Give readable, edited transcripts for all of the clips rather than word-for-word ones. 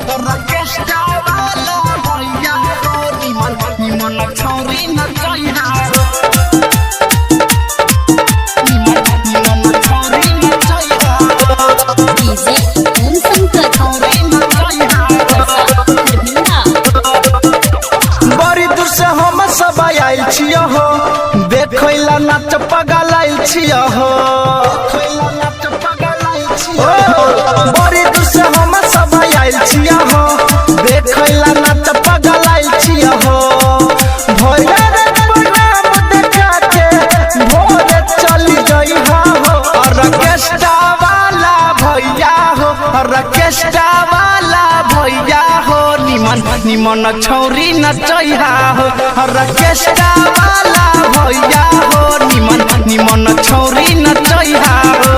रकेस्टा वाला भैया हो निमन छौरी नचैहा निमन छौरी नचैहा डीजे ओम शंकर छौरी नचैहा बड़ी दूर से हम सब आयल छियो हो देखैला नाच पगल आयल छियो हो बड़ी दूर से हम सब आयल छियो हो देखैला नाच पगल आयल छियो हो भोरे रे प्रोग्राम देखा के भोरे चली गई हो रकेस्टा वाला भैया हो रकेस्टा वाला भैया हो निमन छौरी नचैहा हो रकेस्टा वाला भैया हो निमन छौरी नचैहा हो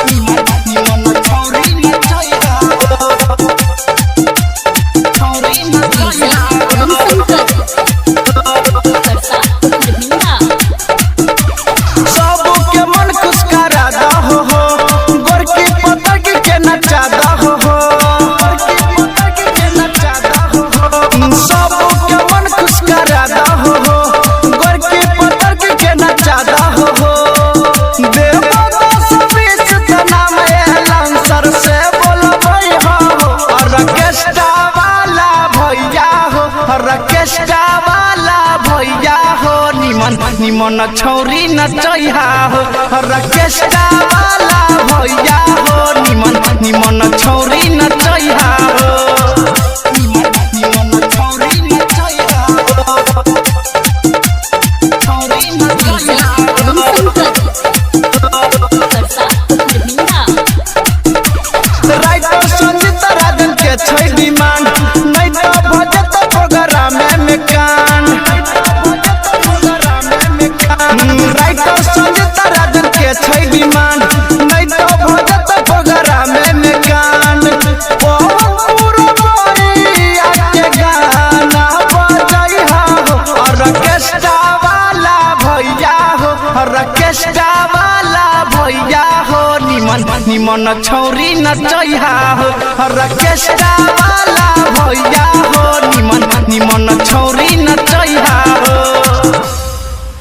निमन छौरी नचैहा छौरी नचैहा ओम शंकर सबके मन खुश करा दहो हो गोरकी पतक के नचा दहो हो सबके मन खुश करा दहो हो गोरकी पतक के नचा दहो हो देवो दस बीस नाम एलन सर से बोलबै हो रकेस्टा वाला भैया हो रकेस्टा वाला भैया हो निमन छौरी नचैहा हो रकेस्टा वाला भैया हो निमन छौरी नचैहा हो निमन छौरी नचैहा छौरी नचैहा ओम शंकर राइटर संजीत राजन के छै डिमांड नहीं तो भजत प्रोग्राम में कान राइटर संजीत राजन के छै डिमांड नहीं तो भजत प्रोग्राम में कान पूरा बोरिया के गाना बजैहा हो रकेस्टा वाला भैया हो रकेस्टा वाला भैया हो निमन छौरी नचैहा हो रकेस्टा वाला भैया हो निमन छौरी नचैहा हो।